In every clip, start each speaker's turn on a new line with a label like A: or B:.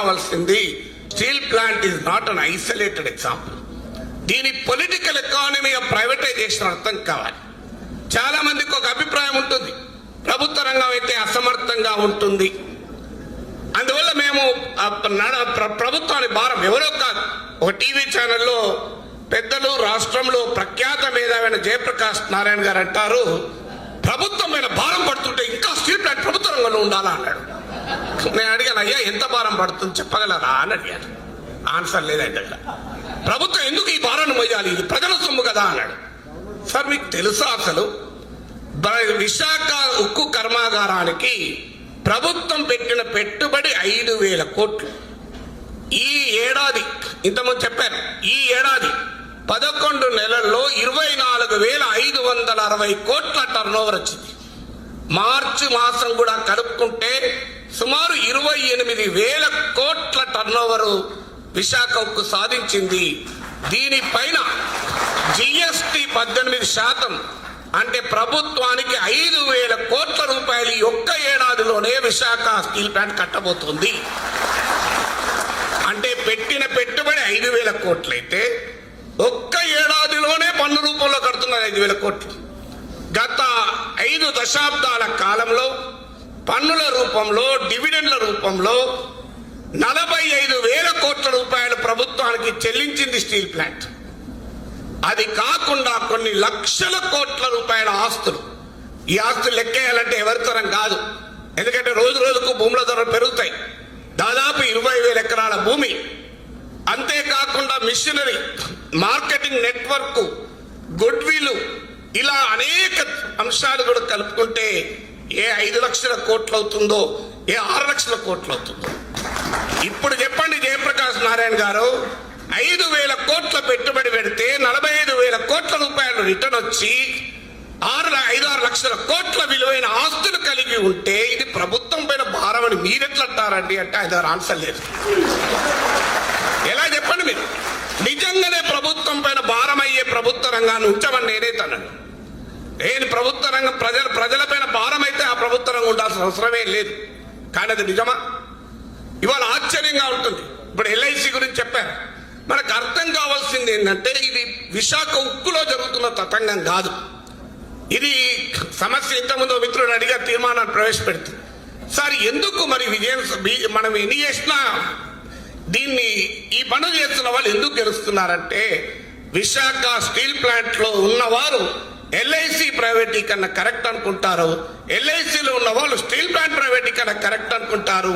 A: కావాల్సింది, steel plant is not an isolated example. దీని political economy of privatisation అర్థం కావాలి. చాలా మందికి ఒక అభిప్రాయం ఉంటుంది, ప్రభుత్వ రంగం అయితే అసమర్థంగా ఉంటుంది, అందువల్ల మేము ప్రభుత్వానికి భారం. ఎవరో కాదు, ఒక టీవీ ఛానల్లో పెద్దలు, రాష్ట్రంలో ప్రఖ్యాత మేధావైన జయప్రకాష్ నారాయణ గారు అంటారు, ప్రభుత్వం మీద భారం పడుతుంటే ఇంకా స్టీల్ ప్లాంట్ ప్రభుత్వ రంగంలో ఉండాలా అన్నాడు. నేను అడిగాను, అయ్యా ఎంత భారం పడుతుంది చెప్పగలరా అని అడిగాను. ఆన్సర్ లేదండి. ప్రభుత్వం ఎందుకు ఈ భారాన్ని మొయ్యాలి, ఇది ప్రజల సొమ్ము కదా అన్నాడు. సార్ మీకు తెలుసా, అసలు విశాఖ ఉక్కు కర్మాగారానికి ప్రభుత్వం పెట్టిన పెట్టుబడి 5,000 కోట్లు. ఈ ఏడాది, ఇంతకుముందు చెప్పారు, ఈ ఏడాది 11 నెలల్లో 24,560 కోట్ల టర్నోవర్ వచ్చింది. మార్చి మాసం కూడా కలుపుకుంటే సుమారు 28,000 కోట్ల టర్నోవర్ విశాఖ ఉక్కు సాధించింది. దీనిపైన జిఎస్టి 18%, అంటే ప్రభుత్వానికి 5,000 కోట్ల రూపాయలు ఈ ఒక్క ఏడాదిలోనే విశాఖ స్టీల్ ప్లాంట్ కట్టబోతుంది. అంటే పెట్టిన పెట్టుబడి 5,000 కోట్లయితే ఒక్క ఏడాదిలోనే పన్ను రూపంలో కడుతున్నారు 5,000 కోట్లు. గత 5 దశాబ్దాల కాలంలో పన్నుల రూపంలో, డివిడెండ్ల రూపంలో 45,000 కోట్ల రూపాయలు ప్రభుత్వానికి చెల్లించింది స్టీల్ ప్లాంట్. అది కాకుండా కొన్ని లక్షల కోట్ల రూపాయల ఆస్తులు. ఈ ఆస్తులు లెక్కేయాలంటే ఎవరితరం కాదు, ఎందుకంటే రోజు రోజుకు భూముల ధరలు పెరుగుతాయి. దాదాపు 20,000 ఎకరాల భూమి, అంతేకాకుండా machinery, marketing network, goodwill, ఇలా అనేక అంశాలు కూడా కలుపుకుంటే ఏ 5 లక్షల కోట్లు అవుతుందో, ఏ 6 లక్షల కోట్లు అవుతుందో. ఇప్పుడు చెప్పండి జయప్రకాష్ నారాయణ గారు, 5,000 కోట్ల పెట్టుబడి పెడితే 45,000 కోట్ల రూపాయలు రిటర్న్ వచ్చి 5-6 లక్షల కోట్ల విలువైన ఆస్తులు కలిగి ఉంటే ఇది ప్రభుత్వం పైన భారం అని మీరెట్లంటారండి అంటే ఆయన ఆన్సర్ లేదు. ఎలా చెప్పండి మీరు? నిజంగానే ప్రభుత్వం పైన భారం అయ్యే ప్రభుత్వ రంగాన్ని ఉంచమని నేనేతన్నాను. నేను ప్రభుత్వ రంగం ప్రజల పైన భారం అయితే ఆ ప్రభుత్వ రంగం ఉండాల్సిన అవసరమే లేదు. కానీ అది నిజమా? ఇవాళ ఆశ్చర్యంగా ఉంటుంది. ఇప్పుడు ఎల్ఐసి గురించి చెప్పారు. మనకు అర్థం కావాల్సింది ఏంటంటే, ఇది విశాఖ ఉక్కులో జరుగుతున్న తతంగం కాదు. ఇది సమస్య. ఇంతకుముందు మిత్రుడు అడిగా తీర్మానాన్ని ప్రవేశపెడుతుంది. సార్ ఎందుకు మరి మనం ఎన్ని చేసినా దీన్ని ఈ పనులు చేస్తున్న వాళ్ళు ఎందుకు గెలుస్తున్నారంటే, విశాఖ స్టీల్ ప్లాంట్ లో ఉన్నవారు ఎల్ఐసి ప్రైవేటీకరణ కరెక్ట్ అనుకుంటారు, ఎల్ఐసిలో ఉన్న వాళ్ళు స్టీల్ ప్లాంట్ ప్రైవేటీకరణ కరెక్ట్ అనుకుంటారు,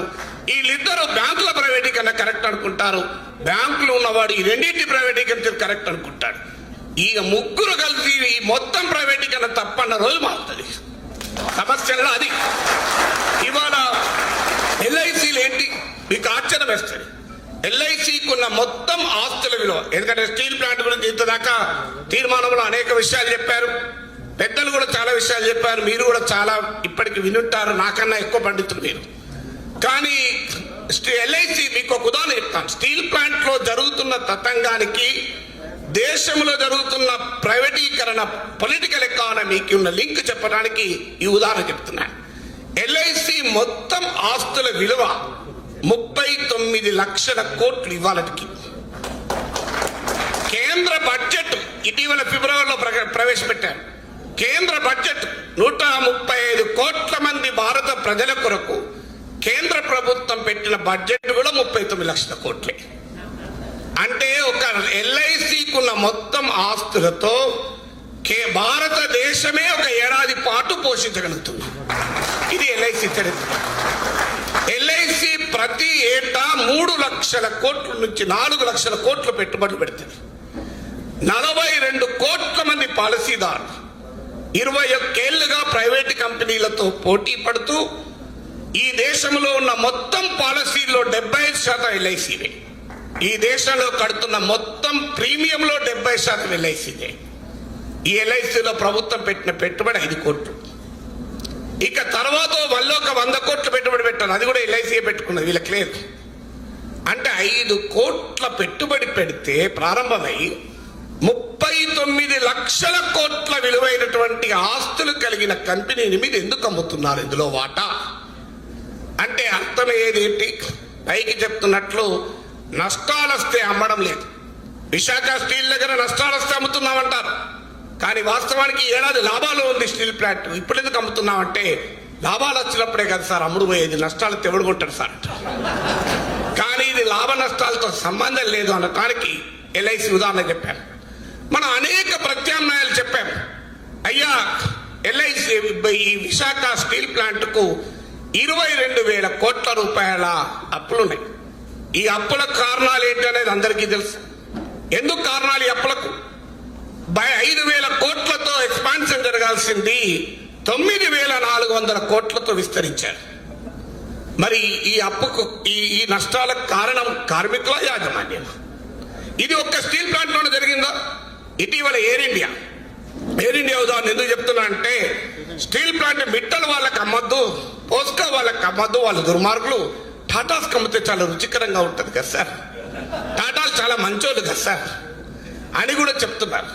A: వీళ్ళిద్దరు బ్యాంకుల ప్రైవేటీకరణ కరెక్ట్ అనుకుంటారు, బ్యాంకులు ఉన్నవాడు ఈ రెండింటి ప్రైవేటీకరణ కరెక్ట్ అనుకుంటాడు. ఈ ముగ్గురు కలిసి ఈ మొత్తం ప్రైవేటీకరణ తప్పన్న రోజు మారుతుంది. సమస్యలో అది. ఇవాళ ఎల్ఐసీలు ఏంటి మీకు ఆశ్చర్యం వేస్తుంది. ఎల్ఐసికి ఉన్న మొత్తం ఆస్తుల విలువ, ఎందుకంటే స్టీల్ ప్లాంట్ గురించి ఇంతదాకా తీర్మానంలో అనేక విషయాలు చెప్పారు, పెద్దలు కూడా చాలా విషయాలు చెప్పారు, మీరు కూడా చాలా ఇప్పటికి వినుంటారు, నాకన్నా ఎక్కువ పండితులు మీరు. కానీ ఎల్ఐసి మీకు ఒక ఉదాహరణ చెప్తాను. స్టీల్ ప్లాంట్ లో జరుగుతున్న తతంగానికి దేశంలో జరుగుతున్న ప్రైవేటీకరణ పొలిటికల్ ఎకానమీకి ఉన్న లింక్ చెప్పడానికి ఈ ఉదాహరణ చెప్తున్నాను. ఎల్ఐసి మొత్తం ఆస్తుల విలువ 39 లక్షల కోట్లు ఇవాళకి. కేంద్ర బడ్జెట్ ఇటీవల ఫిబ్రవరిలో ప్రవేశపెట్టారు. కేంద్ర బడ్జెట్ 135 కోట్ల మంది భారత ప్రజల కొరకు కేంద్ర ప్రభుత్వం పెట్టిన బడ్జెట్ కూడా 39 లక్షల కోట్లే. అంటే ఒక ఎల్ఐసికి ఉన్న మొత్తం ఆస్తులతో భారతదేశమే ఒక ఏడాది పాటు పోషించగలుగుతుంది. ఇది ఎల్ఐసి చరిత్ర. ఎల్ఐసి ప్రతి ఏటా 3 లక్షల కోట్ల నుంచి 4 లక్షల కోట్ల పెట్టుబడులు పెడుతుంది. 42 కోట్ల మంది పాలసీదారులు 21 ఏళ్లుగా ప్రైవేట్ కంపెనీలతో పోటీ పడుతూ ఈ దేశంలో ఉన్న మొత్తం పాలసీల్లో 75% ఎల్ఐసివే. ఈ దేశంలో కడుతున్న మొత్తం ప్రీమియంలో 70% ఎల్ఐసిదే. ఈ ఎల్ఐసిలో ప్రభుత్వం పెట్టిన పెట్టుబడి 5 కోట్లు. ఇక తర్వాత మళ్ళీ ఒక 100 కోట్లు పెట్టుబడి పెట్టాను, అది కూడా ఎల్ఐసియే పెట్టుకున్నది, వీళ్ళకి లేదు. అంటే 5 కోట్ల పెట్టుబడి పెడితే ప్రారంభమై 39 లక్షల కోట్ల విలువైనటువంటి ఆస్తులు కలిగిన కంపెనీని మీద ఎందుకు అమ్ముతున్నారు ఇందులో వాటా? అంటే అర్థమయ్యేది ఏంటి? పైకి చెప్తున్నట్లు నష్టాలు వస్తే అమ్మడం లేదు. విశాఖ స్టీల్ దగ్గర నష్టాలు వస్తే అమ్ముతున్నామంటారు, కానీ వాస్తవానికి ఏడాది లాభాలు ఉంది స్టీల్ ప్లాంట్. ఇప్పుడు ఎందుకు అమ్ముతున్నామంటే లాభాలు వచ్చినప్పుడే కదా సార్ అమ్ముడు పోయేది, నష్టాలు తెవడుకుంటారు సార్. కానీ ఇది లాభ నష్టాలతో సంబంధం లేదు అనటానికి ఎల్ఐసి ఉదాహరణ చెప్పారు. మనం అనేక ప్రత్యామ్నాయాలు చెప్పాము. అయ్యా ఎల్ఐసి ఈ విశాఖ స్టీల్ ప్లాంట్కు 22,000 కోట్ల రూపాయల అప్పులున్నాయి. ఈ అప్పులకు కారణాలు ఏంటి అనేది అందరికీ తెలుసు. ఎందుకు కారణాలు ఈ అప్పులకు? 5,000 కోట్లతో ఎక్స్పాన్షన్ జరగాల్సింది 9,400 కోట్లతో విస్తరించారు. మరి ఈ అప్పుకు ఈ నష్టాలకు కారణం కార్మికుల యాజమాన్యం. ఇది ఒక్క స్టీల్ ప్లాంట్ లోనే జరిగిందా? ఇటీవల ఎయిర్ ఇండియా ఉదాహరణ ఎందుకు చెప్తున్నా అంటే, స్టీల్ ప్లాంట్ మిట్టల్ వాళ్ళకి అమ్మద్దు, పోస్కా వాళ్ళకి అమ్మద్దు, వాళ్ళు దుర్మార్గులు, టాటాస్ అమ్మితే చాలా రుచికరంగా ఉంటుంది కదా సార్, టాటాలు చాలా మంచోళ్ళు కదా సార్ అని కూడా చెప్తున్నారు.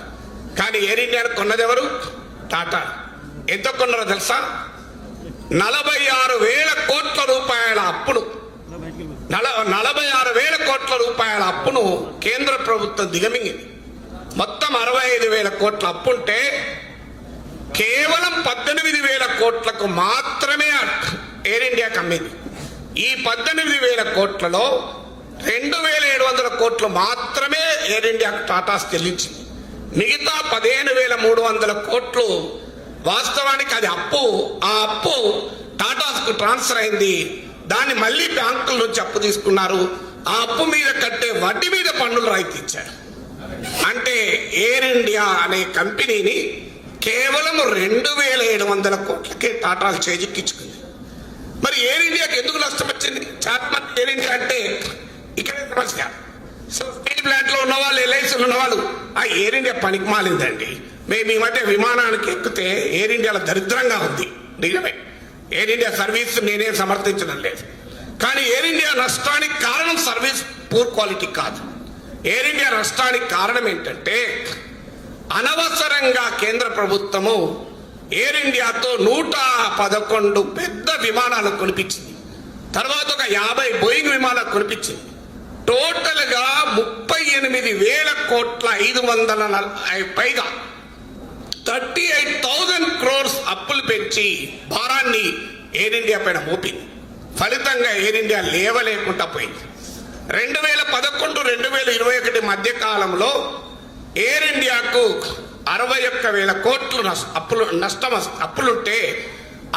A: కానీ ఎయిర్ ఇండియాను కొన్నది ఎవరు? టాటా. ఎంత కొన్నారో తెలుసా? 46,000 కోట్ల రూపాయల అప్పును 46,000 కోట్ల రూపాయల అప్పును కేంద్ర ప్రభుత్వం దిగమింగింది. మొత్తం 65,000 కోట్ల అప్పుంటే కేవలం 18,000 కోట్లకు మాత్రమే ఎయిర్ ఇండియాకి అమ్మింది. ఈ 18,000 కోట్లలో 2,700 కోట్లు మాత్రమే ఎయిర్ ఇండియాకు టాటాస్ చెల్లించింది. మిగతా 15,300 కోట్లు వాస్తవానికి అది అప్పు. ఆ అప్పు టాటాస్కు ట్రాన్స్ఫర్ అయింది. దాన్ని మళ్ళీ బ్యాంకుల నుంచి అప్పు తీసుకున్నారు. ఆ అప్పు మీద కట్టే వడ్డీ మీద పన్నులు రాయితీ ఇచ్చారు. అంటే ఎయిర్ ఇండియా అనే కంపెనీని కేవలం 2,700 కోట్లకే టాటాలు చేజిక్కించుకుంది. మరి ఎయిర్ ఇండియాకి ఎందుకు నష్టం వచ్చింది? చాలా మంది ఎయిర్ ఇండియా అంటే ఇక్కడే సమస్య. సో స్టీల్ ప్లాంట్ లో ఉన్నవాళ్ళు, ఎల్ఐసీలో ఉన్నవాళ్ళు, ఆ ఎయిర్ ఇండియా పనికి మాలిందండి, మేము ఈ మధ్య విమానానికి ఎక్కితే ఎయిర్ ఇండియాలో దరిద్రంగా ఉంది. నిజమే, ఎయిర్ ఇండియా సర్వీస్ నేనే సమర్థించడం లేదు. కానీ ఎయిర్ ఇండియా నష్టానికి కారణం సర్వీస్ పూర్ క్వాలిటీ కాదు. ఎయిర్ ఇండియా నష్టానికి కారణం ఏంటంటే, అనవసరంగా కేంద్ర ప్రభుత్వము ఎయిర్ ఇండియాతో 111 పెద్ద విమానాలు కొనిపించింది. తర్వాత ఒక 50 బోయింగ్ విమానాలు కొనిపించింది. టోటల్ గా 38,000 కోట్ల 500 పైగా 38,000 crores అప్పులు పెంచి భారాన్ని ఎయిర్ ఇండియా పైన మోపింది. ఫలితంగా ఎయిర్ ఇండియా లేవలేకుండా పోయింది. 2011, 2021 మధ్య కాలంలో ఎయిర్ ఇండియాకు 61,000 కోట్లు అప్పులుంటే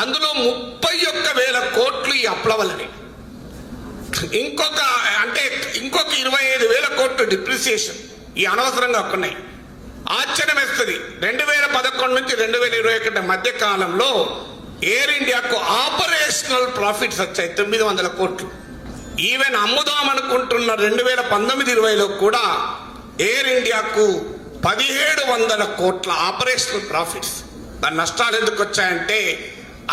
A: అందులో 31,000 కోట్లు ఈ అప్పుల వల్లనే. ఇంకొక 25,000 కోట్లు డిప్రిసియేషన్ ఈ అనవసరంగా ఉన్నాయి. ఆశ్చర్యం వేస్తుంది. 2011 నుంచి 2021 మధ్య కాలంలో ఎయిర్ ఇండియాకు ఆపరేషనల్ ప్రాఫిట్స్ వచ్చాయి 900 కోట్లు. ఈవెన్ అమ్ముదామనుకుంటున్న 2019-20లో కూడా ఎయిర్ ఇండియాకు 1,700 కోట్ల ఆపరేషనల్ ప్రాఫిట్స్. దాని నష్టాలు ఎందుకు వచ్చాయంటే,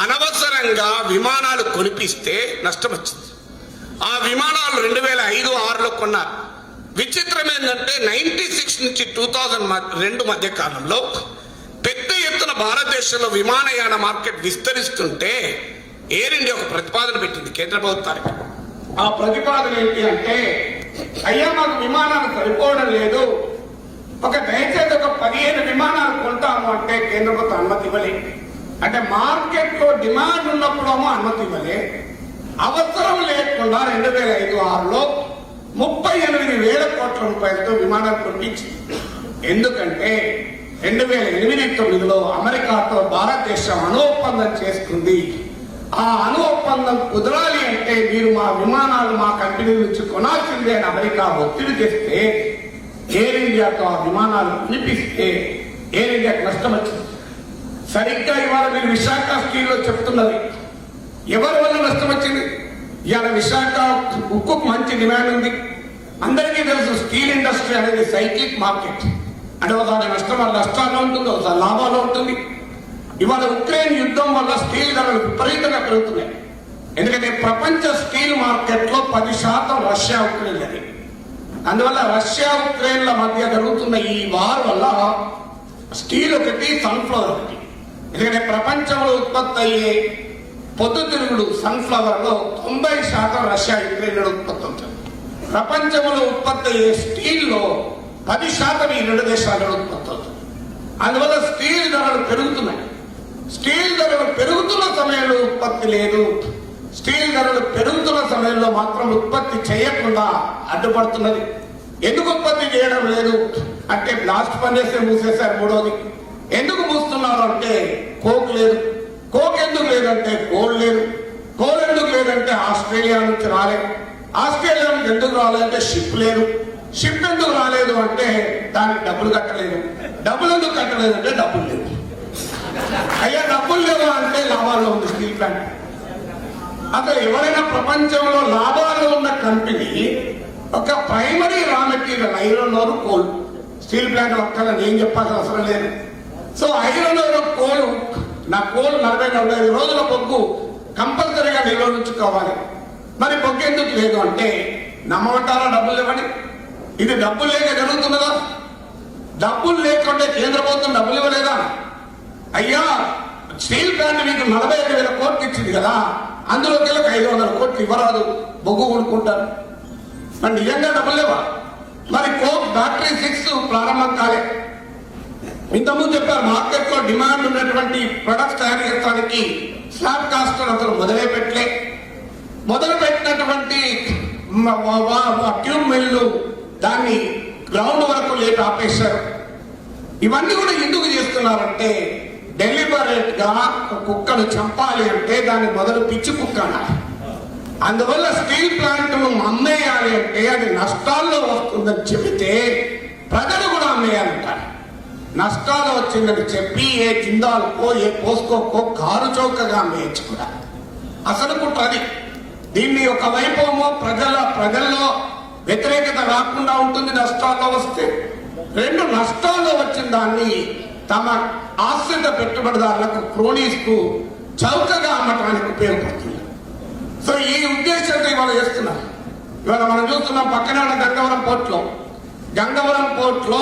A: అనవసరంగా విమానాలు కొనిపిస్తే నష్టం వచ్చింది. ఆ విమానాలు 2005-06లో కొన్నారు. విచిత్రం ఏంటంటే 96 నుంచి 2002 మధ్య కాలంలో పెద్ద ఎత్తున భారతదేశంలో విమానయాన మార్కెట్ విస్తరిస్తుంటే ఎయిర్ ఇండియా ఒక ప్రతిపాదన పెట్టింది కేంద్ర ప్రభుత్వానికి. ఆ ప్రతిపాదన ఏంటి అంటే, అయ్యా మాకు విమానాలు సరిపోవడం లేదు, దయచేసి ఒక 15 విమానాలు కొంటాము అంటే కేంద్ర ప్రభుత్వం అనుమతి ఇవ్వలే. అంటే మార్కెట్ లో డిమాండ్ ఉన్నప్పుడేమో అనుమతి ఇవ్వలే. అవసరం లేకుండా 2005-06లో 38,000 కోట్ల రూపాయలతో విమానాలు కొనిపించింది. ఎందుకంటే 2008-09లో అమెరికాతో భారతదేశం అణు ఒప్పందం చేసుకుంది. ఆ అణు ఒప్పందం కుదరాలి అంటే మీరు మా విమానాలు మా కంపెనీ నుంచి కొనాల్సిందే అని అమెరికా ఒత్తిడి చేస్తే ఎయిర్ ఇండియాతో ఆ విమానాలు కొనిపిస్తే ఎయిర్ ఇండియాకి నష్టం వచ్చింది. సరిగ్గా ఇవాళ మీరు విశాఖ స్టీల్లో చెప్తున్నది ఎవరి వల్ల నష్టం వచ్చింది? ఇవాళ విశాఖ ఉక్కుకు మంచి డిమాండ్ ఉంది. అందరికీ తెలుసు స్టీల్ ఇండస్ట్రీ అనేది సైక్లిక్ మార్కెట్. అంటే ఒకసారి నష్టాల్లో ఉంటుంది, ఒకసారి లాభాల్లో ఉంటుంది. ఇవాళ ఉక్రెయిన్ యుద్ధం వల్ల స్టీల్ ధరలు విపరీతంగా పెరుగుతున్నాయి. ఎందుకంటే ప్రపంచ స్టీల్ మార్కెట్ లో 10% రష్యా ఉక్రెయిన్ అది. అందువల్ల రష్యా ఉక్రెయిన్ల మధ్య జరుగుతున్న ఈ వార్ వల్ల స్టీల్ ఒకటి, సన్ఫ్లవర్ ఒకటి. ఎందుకంటే ప్రపంచంలో ఉత్పత్తి అయ్యే
B: పొద్దుతిరుగుడు సన్ఫ్లవర్ లో 90% రష్యా యుక్రెయిన్ ఉత్పత్తి అవుతుంది. ప్రపంచంలో ఉత్పత్తి అయ్యే స్టీల్ లో 10% ఈ రెండు దేశాలలో ఉత్పత్తి అవుతుంది. అందువల్ల స్టీల్ ధరలు పెరుగుతున్నాయి. స్టీల్ ధరలు పెరుగుతున్న సమయంలో ఉత్పత్తి లేదు. స్టీల్ ధరలు పెరుగుతున్న సమయంలో మాత్రం ఉత్పత్తి చేయకుండా అడ్డుపడుతున్నది. ఎందుకు ఉత్పత్తి చేయడం లేదు అంటే బ్లాస్ట్ ఫర్నేస్ మూసేశారు. మూడోది ఎందుకు మూస్తున్నారు అంటే కోక్ లేదు. కోక్ ఎందుకు లేదంటే కోల్ లేదు. కోల్ ఎందుకు లేదంటే ఆస్ట్రేలియా నుంచి రాలేదు. ఆస్ట్రేలియా నుంచి ఎందుకు రాలేదంటే షిప్ లేదు. షిప్ ఎందుకు రాలేదు అంటే దానికి డబ్బులు కట్టలేదు. డబ్బులు ఎందుకు కట్టలేదు అంటే డబ్బులు లేవు. అయ్యా డబ్బులు లేవు అంటే లాభాల్లో ఉంది స్టీల్ ప్లాంట్. అసలు ఎవరైనా ప్రపంచంలో లాభాల్లో ఉన్న కంపెనీ ఒక primary raw material iron ore coal. Steel plant ఒక్కలని ఏం చెప్పాల్సిన అవసరం లేదు. సో ఐరన్ ఓర్ కోల్, నా కోల్ 40-45 రోజుల బొగ్గు కంపల్సరీగా నిల్వ ఉంచుకోవాలి. మరి బొగ్గు ఎందుకు లేదు అంటే నమ్మమంటారా? డబ్బులు ఇవ్వండి. ఇది డబ్బులు లేక జరుగుతున్నదా? డబ్బులు లేకుంటే కేంద్ర ప్రభుత్వం డబ్బులు ఇవ్వలేదా? అయ్యా స్టీల్ ప్లాంట్ మీకు 45,000 కోట్లు ఇచ్చింది కదా, అందులోకి 500 కోట్లు ఇవ్వరాదు, బొగ్గు కొనుక్కుంటారు. మరి నిజంగా డబ్బులు లేవా? మరి కోక్ బ్యాటరీ 6 ప్రారంభం కాలే. ఇంతకుముందు చెప్పారు మార్కెట్ లో డిమాండ్ ఉన్నటువంటి ప్రొడక్ట్స్ తయారు చేయడానికి స్లాబ్ కాస్టర్ అసలు మొదలు పెట్టినటువంటి ట్యూబ్ మిల్లు దాన్ని గ్రౌండ్ వరకు లేపి ఆపేశారు. ఇవన్నీ కూడా ఎందుకు చేస్తున్నారంటే డెలిబరేట్ గా కుక్కను చంపాలి అంటే దాన్ని మొదలు పిచ్చి కుక్క అనాలి. అందువల్ల స్టీల్ ప్లాంట్ అమ్మేయాలి అంటే అది నష్టాల్లో వస్తుందని చెబితే ప్రజలు కూడా అమ్మేయాలంటారు. నష్టాలు వచ్చిందని చెప్పి ఏ జిందాల్కో ఏ పోస్కోకో కారు చౌకగా అమ్మేయచ్చు కూడా. అసలు కుట్రది. దీన్ని ఒకవైపు ప్రజల్లో వ్యతిరేకత రాకుండా ఉంటుంది నష్టాల్లో వస్తే. రెండు నష్టాల్లో వచ్చిన దాన్ని తమ ఆశ్రిత పెట్టుబడిదారులకు క్రోనీస్ కు చౌకగా అమ్మటానికి ఉపయోగపడుతుంది. సో ఈ ఉద్దేశంతో ఇవాళ చేస్తున్నారు. ఇవాళ మనం చూస్తున్నాం పక్కనే ఉన్న గంగవరం పోర్ట్లో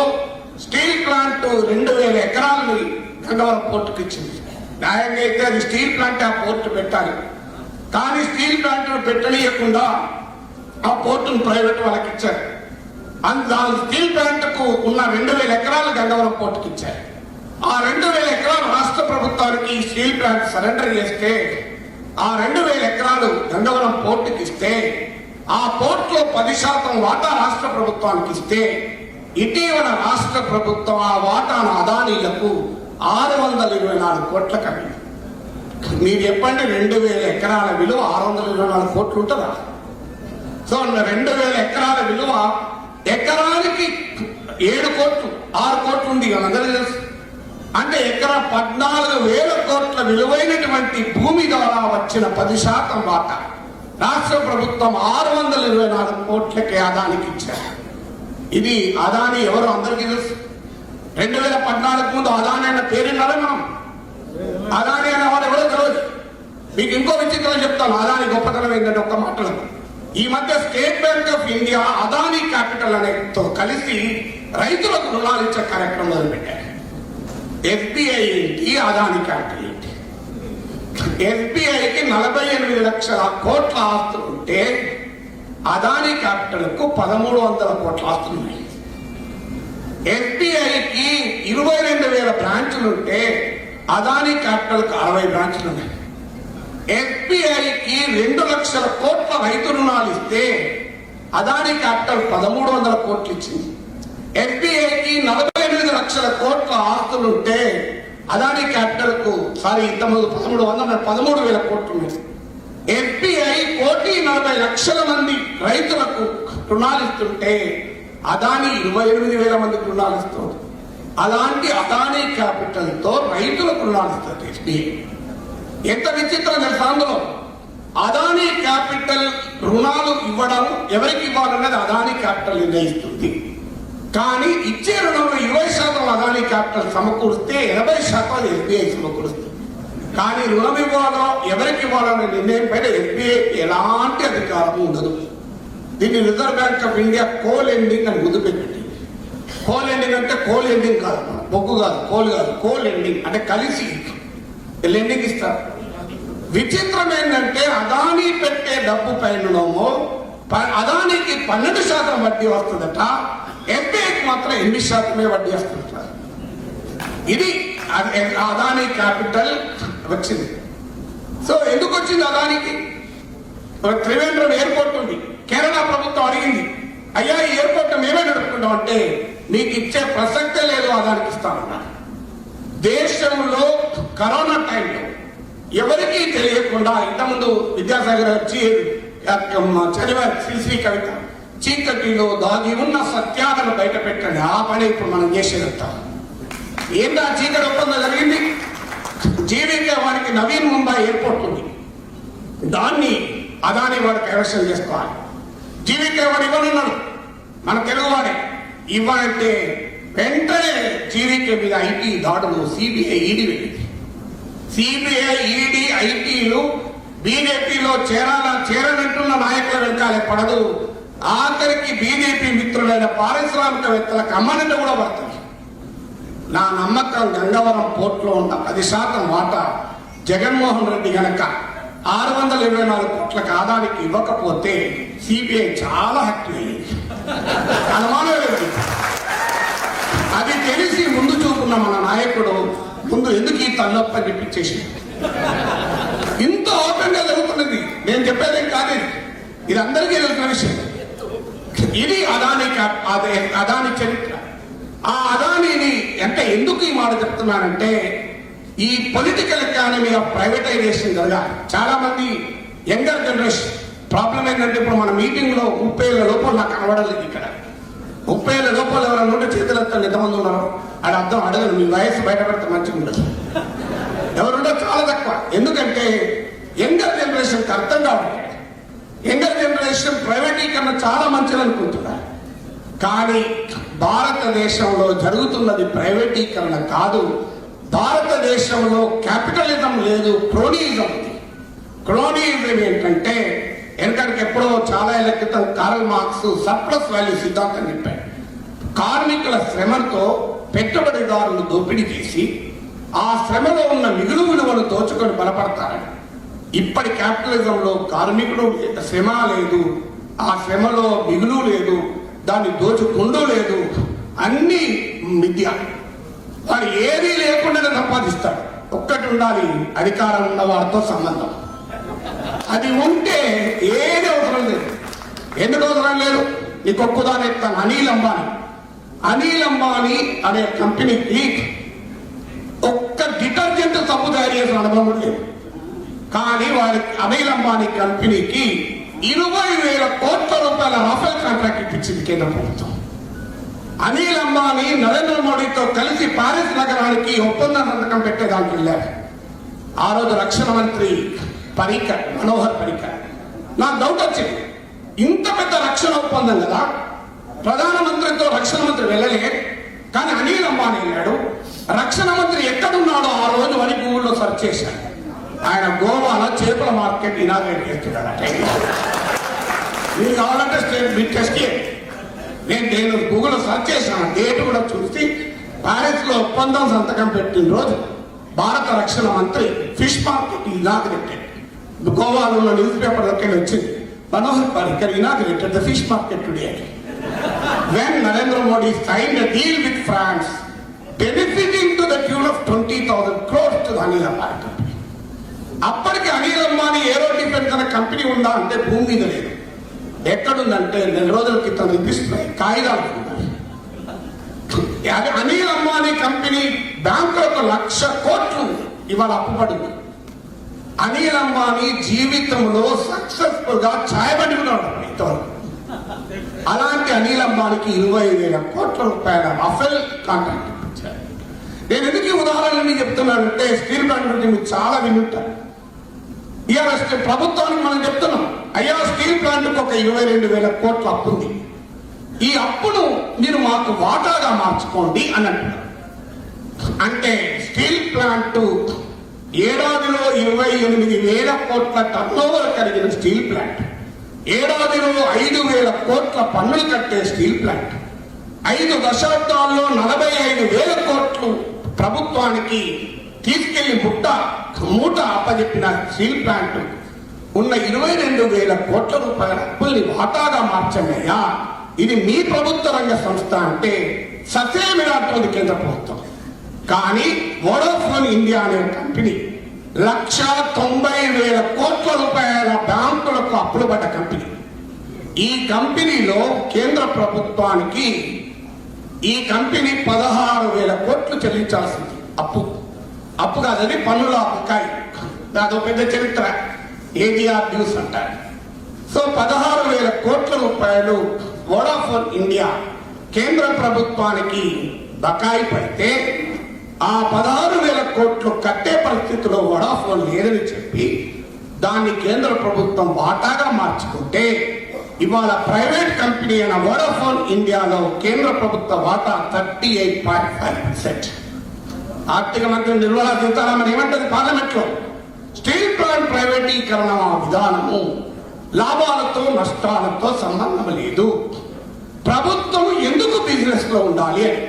B: స్టీల్ ప్లాంట్ 2,000 ఎకరాలని గంగవరం పోర్టుకు ఇచ్చింది. న్యాయంగా అయితే అది స్టీల్ ప్లాంట్ ఆ పోర్టు పెట్టాలి. కానీ స్టీల్ ప్లాంట్ పెట్టనీయకుండా ఆ పోర్టును ప్రైవేట్ వాళ్ళకి ఇచ్చారు. స్టీల్ ప్లాంట్ కు ఉన్న 2,000 ఎకరాలు గంగవరం పోర్టుకి ఇచ్చారు. ఆ 2,000 ఎకరాలు రాష్ట్ర ప్రభుత్వానికి స్టీల్ ప్లాంట్ సరెండర్ చేస్తే, ఆ 2,000 ఎకరాలు గంగవరం పోర్టుకి ఇస్తే, ఆ పోర్టులో 10% వాటా రాష్ట్ర ప్రభుత్వానికి ఇస్తే, ఇటీవల రాష్ట్ర ప్రభుత్వం ఆ వాటాను అదానీలకు 624 కోట్ల కట్టింది. మీరు చెప్పండి 2,000 ఎకరాల విలువ 624 కోట్లు ఉంటుందా? సో 2,000 ఎకరాల విలువ ఎకరానికి 7 కోట్లు 6 కోట్లు ఉంది అందరూ తెలుసు. అంటే ఎకరా 14,000 కోట్ల విలువైనటువంటి భూమి ద్వారా వచ్చిన 10% వాటా రాష్ట్ర ప్రభుత్వం 624 కోట్లకి అదానికి ఇచ్చారు. ఇది అదాని ఎవరు అందరికీ తెలుసు. 2014 ముందు అదాని అన్న పేరున్నారా? మనం అదాని అనే వాడు ఎవరో తెలియదు. మీకు ఇంకో విచిత్రం చెప్తాను. అదాని గొప్పతనం ఏంటంటే ఒక్క మాటలు, ఈ మధ్య state bank of India Adani capital అనేతో కలిసి రైతులకు రుణాలు ఇచ్చే కార్యక్రమం మొదలుపెట్టారు. ఎస్బీఐ ఏంటి, అదాని క్యాపిటల్ ఏంటి? ఎస్బీఐకి 48 లక్షల కోట్ల ఆస్తులు ఉంటే అదాని క్యాపిటల్ కు 1,300 కోట్ల ఆస్తులు ఉన్నాయి. ఎస్బీఐకి 22,000 బ్రాంచులు ఉంటే అదాని క్యాపిటల్ కు 60 బ్రాంచులు ఉన్నాయి. ఎస్బీఐకి 2 లక్షల కోట్ల రైతు రుణాలు ఇస్తే అదాని క్యాపిటల్ 1,300 కోట్లు ఇచ్చింది. ఎస్బీఐకి 48 లక్షల కోట్ల ఆస్తులు ఉంటే అదాని క్యాపిటల్ కు 13,000 కోట్లు ఉన్నాయి. ఎస్బీఐ 1,40,00,000 మంది రైతులకు రుణాలు ఇస్తుంటే అదాని 28,000 మందికి రుణాలు ఇస్తుంది. అలాంటి అదాని క్యాపిటల్ తో రైతులకు రుణాలు ఇస్తుంది ఎస్బీఐ. ఎంత విచిత్రం తెలుసా? అందులో అదాని క్యాపిటల్ రుణాలు ఇవ్వడం ఎవరికి ఇవ్వాలన్నది అదాని క్యాపిటల్ నిర్ణయిస్తుంది. కానీ ఇచ్చే రుణంలో 20% అదాని క్యాపిటల్ సమకూరిస్తే 80% ఎస్బీఐ సమకూరుస్తుంది. కానీ రుణం ఇవ్వాలో ఎవరికి ఇవ్వాలనే నిర్ణయం పైన ఎస్బీఐ ఎలాంటి అధికారం ఉండదు. దీన్ని reserve bank of India co lending అని ముందు పెట్టింది. కో లెండింగ్ అంటే కో లెండింగ్ కాదు, బొగ్గు కాదు, కోల్ కాదు, కో లెండింగ్ అంటే కలిసి లెండింగ్ ఇస్తారు. విచిత్రం ఏంటంటే అదానీ పెట్టే డబ్బు పైనమో అదానికి 12% వడ్డీ వస్తుందట, ఎఫ్ఐకి మాత్రం 8% వడ్డీ వస్తుందట. ఇది అదానీ క్యాపిటల్ వచ్చింది. సో ఎందుకు వచ్చింది అదానికి? త్రివేంద్రం ఎయిర్పోర్ట్ ఉంది, కేరళ ప్రభుత్వం అడిగింది, అయ్యా ఈ ఎయిర్పోర్ట్ మేమే నడుపుకుంటాం అంటే నీకు ఇచ్చే ప్రసక్తే లేదు, అదానికి ఇస్తామన్నారు. దేశంలో కరోనా టైంలో ఎవరికీ తెలియకుండా ఇంతకుముందు విద్యాసాగర్ వచ్చి చదివారు శ్రీ కవిత, చీకటిలో దాగి ఉన్న సత్యాలను బయట పెట్టండి, ఆ పని ఇప్పుడు మనం చేసేదంటాం. ఏంటా చీకటి ఒప్పందం జరిగింది? జీవికే వారికి నవీన్ ముంబై ఎయిర్పోర్ట్ ఉంది, దాన్ని అదాని వాడు కైవసం చేసుకోవాలి. జీవికే వాడు ఇవ్వనున్నాడు, మన తెలుగువాడే ఇవ్వాలంటే వెంటనే జీవికే మీద ఐటీ దాడులు సిబిఐ ఈడీ వెళ్ళింది. సిబిఐ ఈడీ ఐటీలు బీజేపీలో చేరనంటున్న నాయకుల వెనకాలే పడదు, ఆఖరికి బీజేపీ మిత్రులైన పారిశ్రామికవేత్తలకు అమ్మనంటే కూడా పడుతుంది. నా నమ్మకం గంగవరం పోర్టులో ఉన్న 10% వాటా జగన్మోహన్ రెడ్డి గనక 624 కోట్లకు ఆదానికి ఇవ్వకపోతే సిబిఐ చాలా యాక్టివ్ అయ్యింది, అనుమానం లేదు. అది తెలిసి ముందు చూపున్న మన నాయకుడు ముందు ఎందుకు ఈ తల్లొప్ప చెప్పించేసి ఇంత ఓపెన్ గా జరుగుతున్నది. నేను చెప్పేదేం కాదు, ఇది అందరికీ తెలిసిన విషయం. ఇది అదాని చరిత్ర. ఆ అదానిని అంటే ఎందుకు ఈ మాట చెప్తున్నానంటే, ఈ పొలిటికల్ ఎకానమీ ఆఫ్ ప్రైవేటైజేషన్ జరగాలి. చాలా మంది యంగర్ జనరేషన్ ప్రాబ్లం ఏంటంటే, ఇప్పుడు మన మీటింగ్ లో 30 ఏళ్ల లోపల నాకు కనబడలేదు. ఇక్కడ 30 ఏళ్ల లోపల ఎవరైనా ఉంటే చేతులెత్తండి, ఎంతమంది ఉన్నారు? అది అర్థం అడగదు, మీ వయసు బయట పెడితే మంచిగా ఉండదు. ఎవరుంటే చాలా తక్కువ. ఎందుకంటే యంగర్ జనరేషన్ అర్థం కావాలి. యంగర్ జనరేషన్ ప్రైవేటీకరణ చాలా మంచిది అనుకుంటున్నారు, కానీ భారతదేశంలో జరుగుతున్నది ప్రైవేటీకరణ కాదు. భారతదేశంలో క్యాపిటలిజం లేదు, క్రోనియిజం ఉంది. క్రోనియిజం ఏంటంటే, ఎందుకంటే ఎప్పుడో చాలా ఏళ్ల క్రితం కార్ల్ మార్క్స్ సర్ప్లస్ వాల్యూ సిద్ధాంతం చెప్పాడు. కార్మికుల శ్రమతో పెట్టుబడిదారులు దోపిడీ చేసి ఆ శ్రమలో ఉన్న మిగులు విలువను దోచుకొని బలపడతారని. ఇప్పటి క్యాపిటలిజంలో కార్మికుడు శ్రమ లేదు, ఆ శ్రమలో మిగులు లేదు, దాన్ని దోచుకుండూ లేదు, అన్ని మిథ్య. వాడు ఏదీ లేకుండానే సంపాదిస్తాడు. ఒక్కటి ఉండాలి, అధికారం ఉన్న వారితో సంబంధం. అది ఉంటే ఏది అవసరం లేదు. ఎందుకు అవసరం లేదు? నీకు ఒక్కదాని చెప్తాను. అనిల్ అంబానీ అనే కంపెనీకి ఒక్క డిటర్జెంట్ సబ్బు తయారు చేసిన అనుభవం లేదు. కానీ వారి అనిల్ అంబానీ కంపెనీకి 20,000 కోట్ల రూపాయల రాఫెల్ కాంట్రాక్ట్ ఇప్పించింది కేంద్ర ప్రభుత్వం. అనిల్ అంబానీ నరేంద్ర మోడీతో కలిసి పారిస్ నగరానికి ఒప్పందం సంతకం పెట్టేదానికి వెళ్ళారు. ఆ రోజు రక్షణ మంత్రి మనోహర్ పరీకర్. నాకు డౌట్ వచ్చింది, ఇంత పెద్ద రక్షణ ఒప్పందం కదా, ప్రధానమంత్రితో రక్షణ మంత్రి వెళ్ళలే, కానీ అనిల్ అంబానీ వెళ్ళాడు. రక్షణ మంత్రి ఎక్కడున్నాడో ఆ రోజు అని గూగుల్లో సెర్చ్ చేశాడు. ఆయన గోవాలో చేపల మార్కెట్ ఇనాగ్రేట్ చేస్తున్నాడట. మీరు కావాలంటే టెస్ట్ చేయండి. నేను గూగుల్లో సెర్చ్ చేశాను, డేట్ కూడా చూసి ప్యారిస్ లో ఒప్పందం సంతకం పెట్టిన రోజు భారత రక్షణ మంత్రి ఫిష్ మార్కెట్ ఇనాగ్రేటెడ్. గోవాలో ఉన్న న్యూస్ పేపర్ దగ్గర వచ్చింది, Manohar Parrikar inaugurated the fish market today. When Narendra Modi signed a deal with France, benefiting to the tune of 20,000 crores to the Anil Ambani company. అప్పటికి అనిల్ అంబానీ ఏరో డిఫెన్స్ అనే కంపెనీ ఉందా అంటే భూమి మీద లేదు. ఎక్కడుందంటే 2 రోజుల క్రితం రిజిస్టర్ కాగితాలు ఉన్నాయి. అనిల్ అంబానీ కంపెనీ బ్యాంకులకు 1,00,000 కోట్లు ఇవాళ అప్పుపడింది. అనిల్ అంబానీ జీవితంలో సక్సెస్ఫుల్ గా ఛాయబడి ఉన్నాడు ఇంతవరకు. అలాంటి అనిల్ అంబానీకి 20,000 కోట్ల రూపాయల రాఫెల్ కాంట్రాక్ట్ ఇప్పించారు. నేను ఎందుకు ఈ ఉదాహరణని చెప్తున్నానంటే, స్టీల్ ప్లాంట్ గురించి మీరు చాలా వినుంటారు. ఇవాళ ప్రభుత్వానికి మనం చెప్తున్నాం, అయ్యా స్టీల్ ప్లాంట్ ఒక 22,000 కోట్ల అప్పు ఉంది, ఈ అప్పును మీరు మాకు వాటాగా మార్చుకోండి అని అంటున్నారు. అంటే స్టీల్ ప్లాంట్ ఏడాదిలో 28,000 కోట్ల టర్నోవర్ కలిగిన స్టీల్ ప్లాంట్, ఏడాదిలో 5,000 కోట్ల పన్నులు కట్టే స్టీల్ ప్లాంట్, 5 దశాబ్దాల్లో 45,000 కోట్లు ప్రభుత్వానికి తీసుకెళ్లి మూట అప్పచెప్పిన స్టీల్ ప్లాంట్ ఉన్న 22,000 కోట్ల రూపాయల అప్పుల్ని వాటాగా మార్చమయ్యా, ఇది మీ ప్రభుత్వ రంగ సంస్థ అంటే ససేమిరాటోది కేంద్ర ప్రభుత్వం. కానీ వోడాఫోన్ ఇండియా అనే కంపెనీ 1,90,000 కోట్ల రూపాయల బ్యాంకులకు అప్పులు పడ్డ కంపెనీ. ఈ కంపెనీలో కేంద్ర ప్రభుత్వానికి ఈ కంపెనీ 16,000 కోట్లు చెల్లించాల్సింది. అప్పు కాదని పన్నుల అప్పుకాయి, అదో పెద్ద చరిత్ర, ఏజీఆర్ డ్యూస్ అంటారు. సో 16,000 కోట్ల రూపాయలు వోడాఫోన్ ఇండియా కేంద్ర ప్రభుత్వానికి బకాయి పడితే ఆ 16,000 కోట్లు కట్టే పరిస్థితిలో వోడాఫోన్ లేదని చెప్పి దాన్ని కేంద్ర ప్రభుత్వం వాటాగా మార్చుకుంటే ఇవాళ ప్రైవేట్ కంపెనీ అయిన వోడాఫోన్ ఇండియాలో కేంద్ర ప్రభుత్వ వాటా 38.5%. ఆర్థిక మంత్రి నిర్మలా సీతారామన్ ఏమంటది పార్లమెంట్ లో, స్టీల్ ప్లాంట్ ప్రైవేటీకరణ విధానము లాభాలతో నష్టాలతో సంబంధం లేదు, ప్రభుత్వం ఎందుకు బిజినెస్ లో ఉండాలి అని.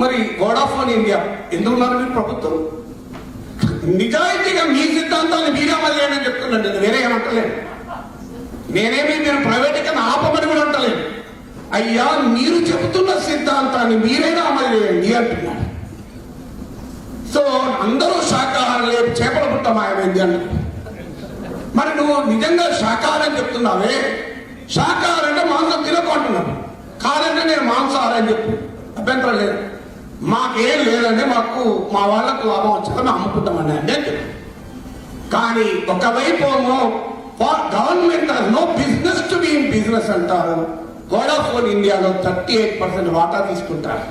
B: మరి వోడాఫోన్ ఇండియా ఎందుకు ఉన్నారు మీరు ప్రభుత్వం? నిజాయితీగా మీ సిద్ధాంతాన్ని మీరే అమలు చేయమని చెప్తున్నాను, నేను వేరే ఏమంటలేను. నేనేమి మీరు ప్రైవేటీకరణ ఆపమని కూడా అంటలేను. అయ్యా మీరు చెబుతున్న సిద్ధాంతాన్ని మీరైనా అమలు చేయండి అంటున్నాను. సో అందరూ శాకాహారం లేదు, చేపల పుట్ట మాయమైంది అంటు. మరి నువ్వు నిజంగా శాకాహారం చెప్తున్నావే, శాకాహారం అంటే మాంసం తినకు అంటున్నావు, కాదంటే నేను మాంసాహారం అని చెప్పు, అభ్యంతరం లేదు, మాకేం లేదంటే మాకు మా వాళ్ళకు లాభం వచ్చాక అమ్ముకుంటామని అంటే. కానీ ఒకవైపు government no business to be in business అంటారు, వోడాఫోన్ ఇండియాలో 38% వాటా తీసుకుంటారు.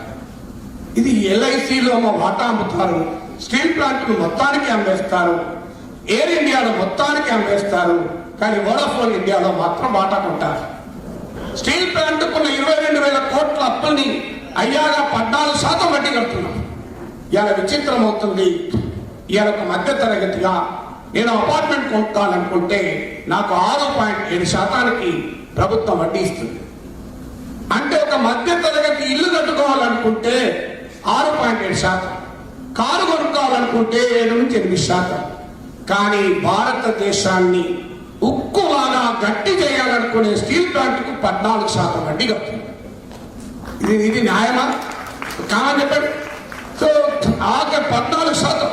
B: ఇది ఎల్ఐసిలో వాటా అమ్ముతారు, స్టీల్ ప్లాంట్ మొత్తానికి అమ్మేస్తారు, ఎయిర్ ఇండియాలో మొత్తానికి అమ్మేస్తారు, కానీ వోడాఫోన్ ఇండియాలో మాత్రం వాటా కొంటారు. స్టీల్ ప్లాంట్ కొన్న 22,000 కోట్ల అప్పుల్ని అయ్యాగా 14% వడ్డీ కడుతున్నాం. ఇలా విచిత్రం అవుతుంది. ఇవాళ ఒక మధ్య తరగతిగా నేను అపార్ట్మెంట్ కొనుక్కోవాలనుకుంటే నాకు 6.7% ప్రభుత్వం వడ్డీ ఇస్తుంది. అంటే ఒక మధ్య తరగతి ఇల్లు కట్టుకోవాలనుకుంటే 6.7%, కారు కొనుక్కోవాలనుకుంటే 7-8%. కానీ భారతదేశాన్ని ఉక్కులాగా గట్టి చేయాలనుకునే స్టీల్ ప్లాంట్ కు 14% వడ్డీ కడుతుంది. ఇది న్యాయమా కాదని చెప్పండి. సో ఆఖరి 14%.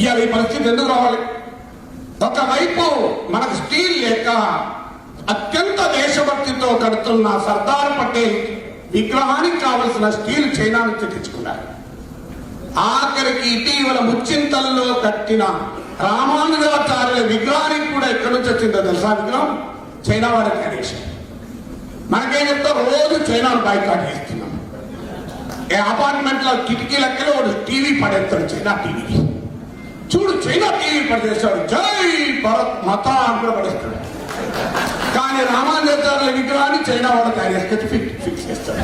B: ఇవాళ ఈ పరిస్థితి ఎందుకు రావాలి? ఒకవైపు మనకు స్టీల్ లేక అత్యంత దేశభక్తితో కడుతున్న సర్దార్ పటేల్ విగ్రహానికి కావలసిన స్టీల్ చైనా నుంచి తెచ్చుకున్నారు. ఆఖరికి ఇటీవల ముచ్చింతల్లో కట్టిన రామానుజాచార్యుల విగ్రహానికి కూడా ఎక్కడి నుంచి వచ్చిందో తెలుసా? విగ్రహం చైనా వారికి కనెక్షన్. మనకేం చెప్తా, రోజు చైనాను బాయ్కాట్ చేస్తున్నాం. అపార్ట్మెంట్ లో కిటికీలెక్కలో ఒక టీవీ పడేస్తాడు, చైనా టీవీ. చూడు చైనా టీవీ పడేస్తాడు, జై భరత్ మతా అని కూడా పడేస్తాడు. కానీ రామానుజాచార్యుల విగ్రహాన్ని చైనా వాడు తయారు చేసుకొచ్చి ఫిక్స్ చేస్తాడు.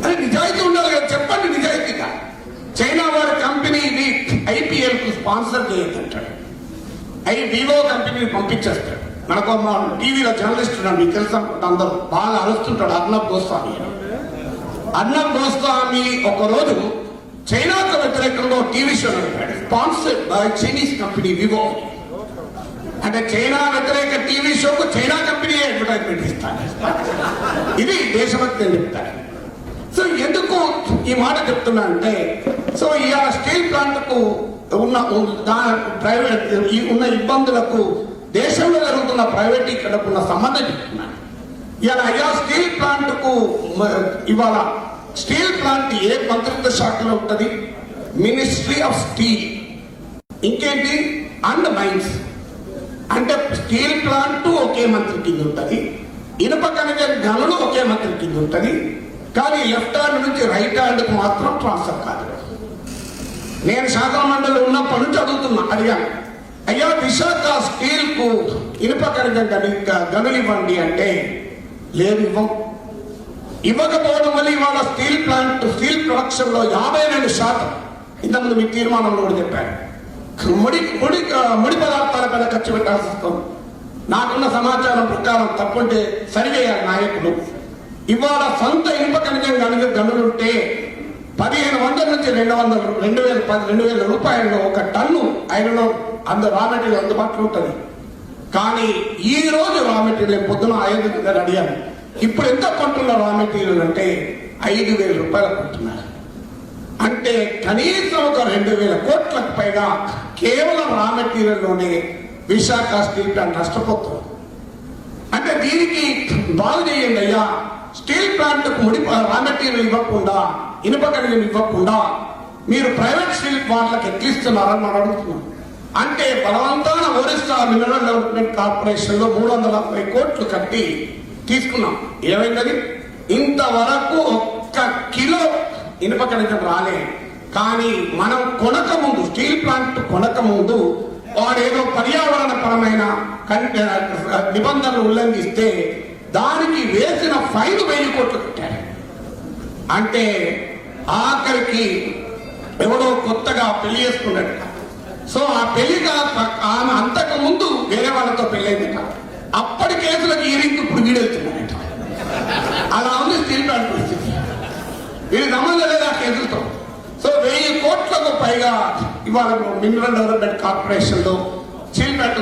B: అరే నిజాయితీ ఉండాలి కదా, చెప్పండి నిజాయితీగా. చైనా వారి కంపెనీ ఇది IPL కు స్పాన్సర్ చేయొద్దంటాడు, వివో కంపెనీని పంపించేస్తాడు. మనకు టీవీలో జర్నలిస్ట్ ఉన్నాడు, మీకు తెలుసా, అందరూ బాగా అరుస్తుంటాడు, అర్నబ్ గోస్వామి. అర్నబ్ గోస్వామి ఒక రోజు చైనాకు వ్యతిరేకంగా టీవీ షో నడిపాడు, sponsored by Chinese company Vivo. అంటే చైనా వ్యతిరేక టీవీ షోకు చైనా కంపెనీ అడ్వర్టైజ్మెంట్ ఇస్తాను. ఇది దేశభక్తి అని చెప్తారు. సో ఎందుకు ఈ మాట చెప్తున్నా అంటే, సో ఇవాళ స్టీల్ ప్లాంట్ కు ఉన్న ఇబ్బందులకు దేశంలో జరుగుతున్న ప్రైవేటీకరణకు ఉన్న సంబంధం చెప్తున్నాను. ఇవాళ అయ్యా స్టీల్ ప్లాంట్ కు ఇవాళ స్టీల్ ప్లాంట్ ఏ మంత్రిత్వ శాఖలో ఉంటుంది? Ministry of steel. ఇంకేంటి? And mines. అంటే స్టీల్ ప్లాంట్ ఒకే మంత్రి కింద ఉంటుంది, ఇనుప ఖనిజ గనులు ఒకే మంత్రి కింద ఉంటుంది. కానీ లెఫ్ట్ హ్యాండ్ నుంచి రైట్ హ్యాండ్ కు మాత్రం ట్రాన్స్ఫర్ కాదు. నేను శాసన మండలి ఉన్నప్పటి నుంచి అడిగాను, అయ్యా విశాఖ స్టీల్ కు ఇనుప ఖనిజ గనులు ఇవ్వండి అంటే లేదు, ఇవ్వకపోవడం వల్ల ఇవాళ స్టీల్ ప్లాంట్ స్టీల్ ప్రొడక్షన్ లో 52%, ఇంతకుముందు మీ తీర్మానంలో కూడా చెప్పారు, ముడి పదార్థాల మీద ఖర్చు పెట్టాల్సి వస్తుంది. నాకున్న సమాచారం ప్రకారం తప్పుంటే సరివేయాలి నాయకులు. ఇవాళ సొంత ఇనుప ఖనిజం గనులుంటే 1500 నుంచి 2000 రూపాయలు ఒక టన్ను ఐరన్ రా మెటీరియల్ అందుబాటులో ఉంటుంది. కానీ ఈ రోజు రా మెటీరియల్ పొద్దున 5 దగ్గర అడిగాను, ఇప్పుడు ఎంత కొంటున్న రా మెటీరియల్ అంటే 5000 రూపాయలు కొంటున్నారు. అంటే కనీసం ఒక 2000 కోట్లకు పైగా కేవలం రా మెటీరియల్ లోనే విశాఖ స్టీల్ ప్లాంట్ నష్టపోతుంది. అంటే దీనికి బాగు చేయండి అయ్యా, స్టీల్ ప్లాంట్ ముడి రా మెటీరియల్ ఇవ్వకుండా, ఇనుప ఖనిజం ఇవ్వకుండా మీరు ప్రైవేట్ స్టీల్ ప్లాంట్లకు ఎక్కిస్తున్నారని మనం అడుగుతున్నాం. అంటే బలవంతాన ఒరిస్సా మినరల్ డెవలప్మెంట్ కార్పొరేషన్ లో 350 కోట్లు కట్టి తీసుకున్నాం. ఏమైందని ఇంతవరకు 1 కిలో ఇనుప ఖనిజం రాలే. కానీ మనం కొనక ముందు, స్టీల్ ప్లాంట్ కొనక ముందు వాడేదో పర్యావరణ పరమైన నిబంధనలు ఉల్లంఘిస్తే దానికి వేసిన ఫైన్ 1000 కోట్లు కట్టారు. అంటే ఆఖరికి ఎవడో కొత్తగా పెళ్లి చేసుకున్నాడు. సో ఆ పెళ్లిగా ఆమె అంతకు ముందు వేరే వాళ్ళతో పెళ్ళైందట. అప్పటి కేసులకు ఈరింగ్ ఇప్పుడు వీడెళ్తున్నాడట. అలా ఉంది స్టీల్ ప్లాంట్ పరిస్థితి. వీరికి సంబంధం లేదు ఆ కేసులతో. సో 1000 కోట్లకు పైగా ఇవాళ మినరల్ డెవలప్మెంట్ కార్పొరేషన్ లో స్టీల్ ప్లాంట్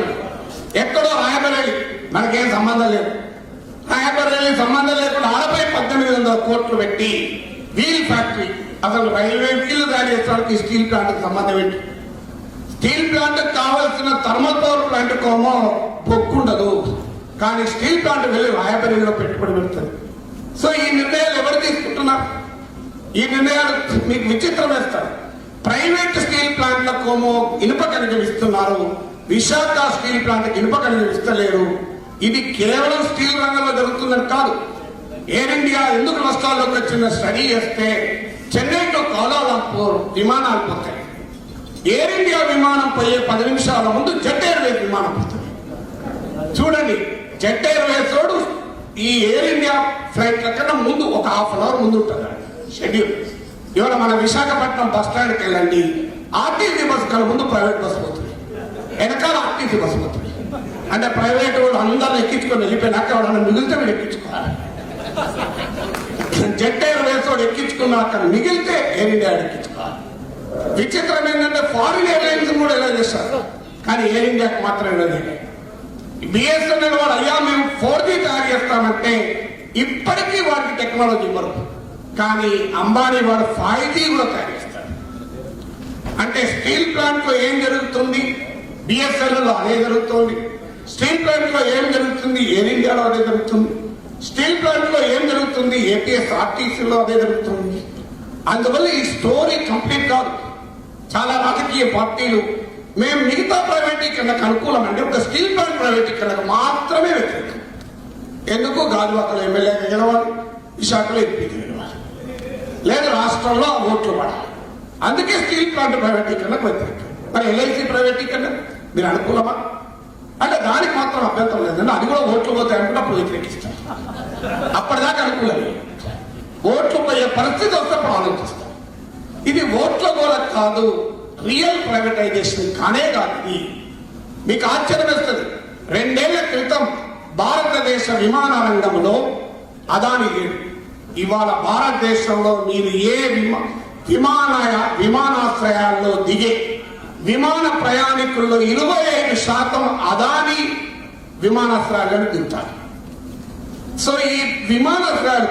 B: ఎక్కడో రాయబరేలి, మనకేం సంబంధం లేదు. రాయబరేలి సంబంధం లేకుండా 1800 కోట్లు పెట్టి వీల్ ఫ్యాక్టరీ, అసలు రైల్వే వీల్ తయారు చేసడానికి స్టీల్ ప్లాంట్ సంబంధం ఏంటి? స్టీల్ ప్లాంట్ కావాల్సిన థర్మల్ పవర్ ప్లాంట్ కోమో పొక్కుండదు, కానీ స్టీల్ ప్లాంట్ వెళ్ళి రాయబరేలిలో పెట్టుబడి పెడుతుంది. సో ఈ నిర్ణయాలు ఎవరు తీసుకుంటున్నారు? ఈ నిర్ణయాలు మీకు విచిత్రం వేస్తారు. ప్రైవేట్ స్టీల్ ప్లాంట్లకోమో ఇనుప ఖనిజం ఇస్తున్నారు, విశాఖ స్టీల్ ప్లాంట్ ఇనుప ఖనిజం ఇస్తలేరు. ఇది కేవలం స్టీల్ రంగంలో జరుగుతుందని కాదు. ఎయిర్ ఇండియా ఎందుకు నష్టాల్లోకి వచ్చిన స్టడీ చేస్తే చెన్నై టు కౌలాలంపూర్ విమానాలు పోతాయి. ఎయిర్ ఇండియా విమానం పోయే 10 నిమిషాల ముందు జెట్ ఎయిర్వేస్ విమానం పోతుంది. చూడండి, జెట్ ఎయిర్వేస్ రోడ్ ఈ ఎయిర్ ఇండియా ఫ్లైట్ల కన్నా ముందు ఒక ½ అవర్ ముందు ఉంటుంది షెడ్యూల్. ఇవాళ మన విశాఖపట్నం బస్ స్టాండ్కి వెళ్ళండి, ఆర్టీసీ బస్ కన్నా ముందు ప్రైవేట్ బస్ పోతుంది, వెనకాల ఆర్టీసీ బస్ పోతుంది. అంటే ప్రైవేట్ వాళ్ళు అందరూ ఎక్కించుకొని వెళ్ళిపోయినాక ఎవరన్నా మిగిలితే వీళ్ళు ఎక్కించుకోవాలి. జెట్ ఎయిర్వేస్ వాడు ఎక్కించుకున్నాక మిగిలితే ఎయిర్ ఇండియా ఎక్కించుకోవాలి. విచిత్రం ఏంటంటే ఫారిన్ ఎయిర్లైన్స్ కూడా ఎలా చేస్తారు, కానీ ఎయిర్ ఇండియాకి మాత్రం ఎలా చేయలేదు. బిఎస్ఎన్ఎల్ వాడు అయ్యా మేము 4G తయారు చేస్తామంటే ఇప్పటికీ వాడికి టెక్నాలజీ ఇవ్వరు, కానీ అంబానీ వాడు 5G కూడా తయారు చేస్తారు. అంటే స్టీల్ ప్లాంట్ లో ఏం జరుగుతుంది, బిఎస్ఎన్ఎల్ లో అదే జరుగుతుంది. స్టీల్ ప్లాంట్ లో ఏం జరుగుతుంది, ఎయిర్ ఇండియాలో అదే జరుగుతుంది. స్టీల్ ప్లాంట్ లో ఏం జరుగుతుంది, ఏపీఎస్ఆర్టీసీలో అదే జరుగుతుంది. అందువల్ల ఈ స్టోరీ కంప్లీట్ కాదు. చాలా రాజకీయ పార్టీలు మేము మిగతా ప్రైవేటీకరణకు అనుకూలం అంటే ఒక స్టీల్ ప్లాంట్ ప్రైవేటీకరణకు మాత్రమే వ్యతిరేకం. ఎందుకు? గాజువాకలో ఎమ్మెల్యేగా గెలవాలి, విశాఖలో ఎంపీకి గెలవాలి, లేదా రాష్ట్రంలో ఓట్లు పడాలి. అందుకే స్టీల్ ప్లాంట్ ప్రైవేటీకరణకు వ్యతిరేకం. మరి ఎల్ఐసి ప్రైవేటీకరణ మీరు అనుకూలమా అంటే దానికి మాత్రం అభ్యంతరం లేదండి. అది కూడా ఓట్లు పోతాయి అనుకుంటే అప్పుడు వ్యతిరేకిస్తారు. అప్పటిదాకా అనుకూలమే. ఓట్లు పోయే పరిస్థితి వస్తే అప్పుడు ఆలోచిస్తారు. ఇది ఓట్ల గోల కాదు, రియల్ ప్రైవేటైజేషన్ కానే కాదు. ఇది మీకు ఆశ్చర్యం వేస్తుంది. 2 ఏళ్ల క్రితం భారతదేశ విమాన రంగంలో అదాని లేడు. ఇవాళ భారతదేశంలో మీరు ఏ విమానాశ్రయాల్లో దిగే విమాన ప్రయాణికుల్లో 25% అదాని విమానాశ్రయాలను దిగుతారు. సో ఈ విమానాశ్రయాలు,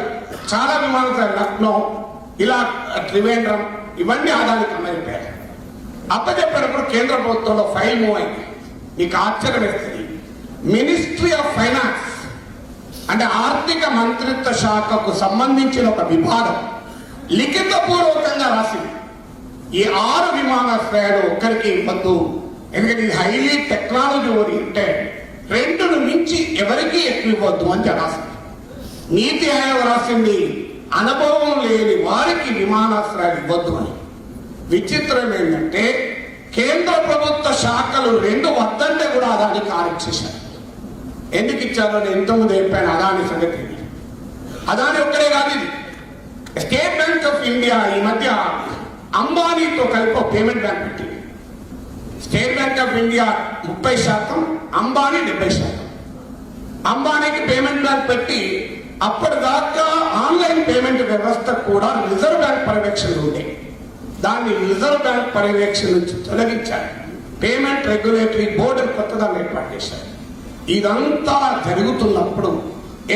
B: చాలా విమానాశ్రయాలు, లక్నో, ఇలా త్రివేంద్రం, ఇవన్నీ అదానికి అమ్మైపోయారు. అప్పచెప్పేటప్పుడు కేంద్ర ప్రభుత్వంలో ఫైల్ మూవ్ అయింది. మీకు ఆశ్చర్యం వేస్తుంది. మినిస్ట్రీ ఆఫ్ ఫైనాన్స్ అంటే ఆర్థిక మంత్రిత్వ శాఖకు సంబంధించిన ఒక విభాగం లిఖితపూర్వకంగా రాసింది, ఈ 6 విమానాశ్రయాలు ఒకరికి ఇవ్వద్దు, ఎందుకంటే ఇది హైలీ టెక్నాలజీ ఓరియంటెడ్, 2ను మించి ఎవరికీ ఎక్కువ ఇవ్వద్దు అని రాసింది. నీతి ఆయోగ్ రాసింది అనుభవం లేని వారికి విమానాశ్రయాలు ఇవ్వద్దు అని. విచిత్రం ఏంటంటే కేంద్ర ప్రభుత్వ శాఖలు 2 వద్దంటే కూడా అదానికి ఆరక్షించారు. ఎందుకు ఇచ్చారో నేను ఇంతకుముందు చెప్పాను. అదాని సంగతి అదాని ఒక్కడే కాదు, ఇది స్టేట్ బ్యాంక్ ఆఫ్ ఇండియా ఈ మధ్య అంబానీతో కలిపి పేమెంట్ బ్యాంక్ పెట్టింది. State bank of India 30%, Ambani 70%. అంబానీకి పేమెంట్ బ్యాంక్ పెట్టి అప్పటిదాకా ఆన్లైన్ పేమెంట్ వ్యవస్థ కూడా రిజర్వ్ బ్యాంక్ పర్యవేక్షణ ఉండే. దాన్ని రిజర్వ్ బ్యాంక్ పర్యవేక్షణ నుంచి తొలగించారు. పేమెంట్ రెగ్యులేటరీ బోర్డు కొత్తగా ఏర్పాటు చేశారు. ఇదంతా జరుగుతున్నప్పుడు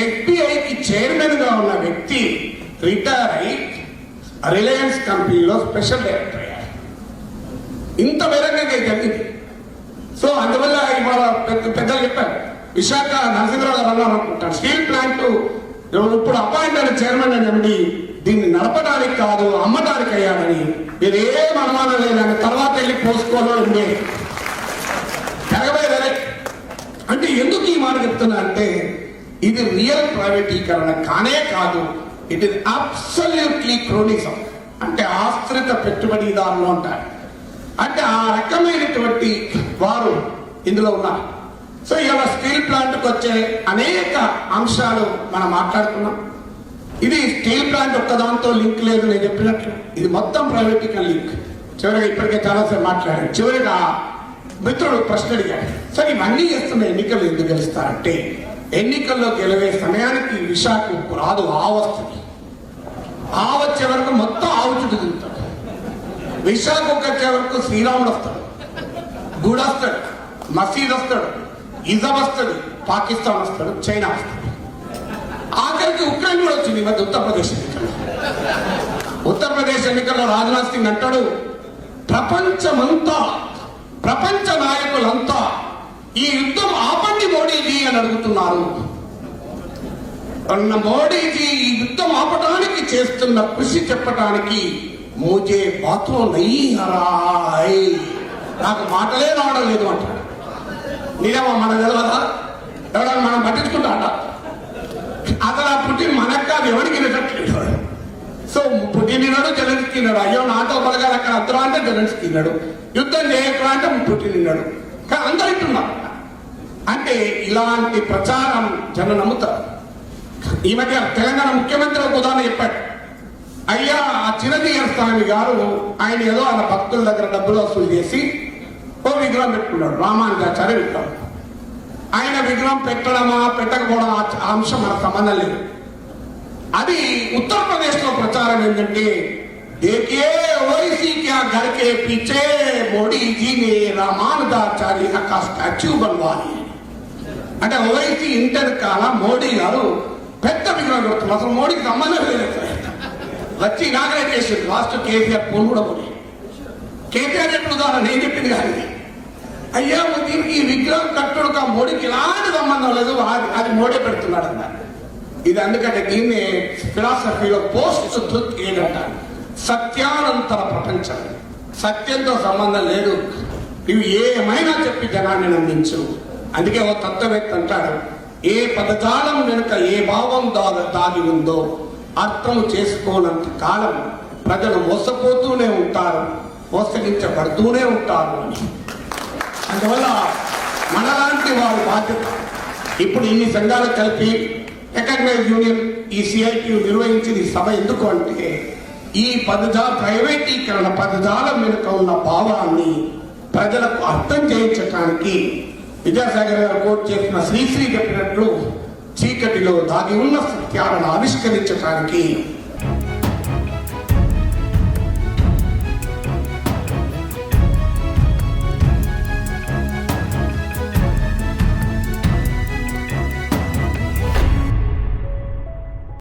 B: ఎస్బీఐకి చైర్మన్ గా ఉన్న వ్యక్తి రిటైర్ అయి రిలయన్స్ కంపెనీలో స్పెషల్ డైరెక్టర్ అయ్యారు. ఇంత వేరంగా జరిగింది. సో అందువల్ల ఇవాళ పెద్దలు చెప్పారు, విశాఖ నరసింహరావు గారు అనుకుంటారు, స్టీల్ ప్లాంట్ ఇప్పుడు అపాయింట్ అయిన చైర్మన్ అని దీన్ని నడపడానికి కాదు అమ్మడానికి అయ్యాడని మీరేం అనుమానం లేదని తర్వాత వెళ్ళి పోసుకోలో ఉండే జరగబోయేదే. అంటే ఎందుకు ఈ మాట చెప్తున్నా అంటే ఇది రియల్ ప్రైవేటీకరణ కానే కాదు, ఇట్ ఇస్ అబ్సల్యూట్లీ క్రోనిజం. అంటే ఆశ్రిత పెట్టుబడిదారులు అంటారు. అంటే ఆ రకమైనటువంటి వారు ఇందులో ఉన్నారు. సో ఇవాళ స్టీల్ ప్లాంట్కి వచ్చే అనేక అంశాలు మనం మాట్లాడుకున్నాం. ఇది స్టీల్ ప్లాంట్ ఒక్కదాంతో లింక్ లేదు, నేను చెప్పినట్లు ఇది మొత్తం ప్రైవేటీకరణ లింక్. చివరిగా ఇప్పటికే చాలాసేపు మాట్లాడారు. చివరిగా మిత్రుడు ప్రశ్న అడిగాడు, సరే ఇవన్నీ చేస్తున్న ఎన్నికలు ఎందుకు గెలుస్తారంటే ఎన్నికల్లో గెలివే సమయానికి విశాఖకు రాదు, వస్తుంది. వచ్చే వరకు మొత్తం ఆవు చుట్టూ తిరుగుతాడు. విశాఖకు వచ్చే వరకు శ్రీరాముడు వస్తాడు, గుడి వస్తాడు, మసీద్ వస్తాడు, ఇజం వస్తాడు, పాకిస్తాన్ వస్తాడు, చైనా వస్తాడు. ఆఖరికి ఉక్రెయిన్ కూడా వచ్చింది మధ్య ఉత్తరప్రదేశ్ ఎన్నికల్లో. ఉత్తరప్రదేశ్ ఎన్నికల్లో రాజ్నాథ్ సింగ్ అంటాడు, ప్రపంచ నాయకులంతా ఈ యుద్ధం ఆపండి మోడీజీ అని అడుగుతున్నారు. మోడీజీ ఈ యుద్ధం ఆపడానికి చేస్తున్న కృషి చెప్పడానికి మోజే బాతో నహీ హరాయ్, నాకు మాటలే రావడం లేదు అంటాడు. నిజమా? మన తెలియదా? ఎవడన్నా మనం పట్టించుకుంటాడ? అసలు ఆ పుట్టిన మనకు కాదు, ఎవరికి వినట్లేదు. సో పుట్టినాడు జెలెన్స్కీ తిన్నాడు. అయ్యో నాతో బలగాలి అక్కడ అద్దరు అంటే జెలెన్స్కీ తిన్నాడు, యుద్ధం చేయకుండా అంటే పుట్టిన తిన్నాడు. కానీ అందరూ ఇట్టున్నారు. అంటే ఇలాంటి ప్రచారం జనం నమ్ముతారు. ఈ మధ్య తెలంగాణ ముఖ్యమంత్రి ఒక ఉదాహరణ చెప్పాడు. అయ్యా ఆ చిరంజీవి స్వామి గారు ఆయన ఏదో ఆయన భక్తుల దగ్గర డబ్బులు వసూలు చేసి ఓ విగ్రహం పెట్టుకున్నాడు, రామానుజాచార్య విగ్రహం. ఆయన విగ్రహం పెట్టడమా పెట్టకపోవడం ఆ అంశం మనకు సంబంధం లేదు. అది ఉత్తరప్రదేశ్ లో ప్రచారం ఏంటంటే देखिए ओवैसी क्या घर के पीछे मोदी जी ने रामानुजाचार्य का स्टैच्यू बनवा लिया. అంటే ఓవైసీ ఇంటర్ కాల మోడీ గారు పెద్ద విగ్రహం పెడుతున్నారు. అసలు మోడీకి సంబంధం లేదు. వచ్చి ఇనాగ్రేట్ చేసింది లాస్ట్ కేసీఆర్ ఫోన్ కూడా పోయి. కేసీఆర్ ఎప్పుడు ఉదాహరణ నేను చెప్పింది కానీ అయ్యా దీనికి విగ్రహం కట్టుడుగా మోడీకి ఎలాంటి సంబంధం లేదు, అది మోడీ పెడుతున్నాడు అన్నారు. ఇది అందుకంటే దీన్ని ఫిలాసఫీలో పోస్ట్ ట్రూత్ ఏంటంటారు, సత్యానంతర ప్రపంచం. సత్యంతో సంబంధం లేదు, ఇవి ఏమైనా చెప్పి జనాన్ని నమ్మించు. అందుకే ఓ తత్వవేత్త అంటాడు, ఏ పదజాలం వెనుక ఏ భావం దాగి ఉందో అర్థం చేసుకోనంత కాలం ప్రజలు మోసపోతూనే ఉంటారు, మోసగించబడుతూనే ఉంటారు అని. అందువల్ల మనలాంటి వారి బాధ్యత ఇప్పుడు ఇన్ని సంఘాలు కలిపి రికగ్నైజ్ యూనియన్ ఈ సిఐటి నిర్వహించిన ఈ సభ ఎందుకు అంటే ఈ ప్రైవేటీకరణ పదజాలం వెనుక ఉన్న భావాన్ని ప్రజలకు అర్థం చేయించడానికి విద్యాసాగర్ గారు కోట్ చేసిన శ్రీశ్రీ చెప్పినట్లు చీకటిలో దాగి ఉన్న సత్యాలను ఆవిష్కరించడానికి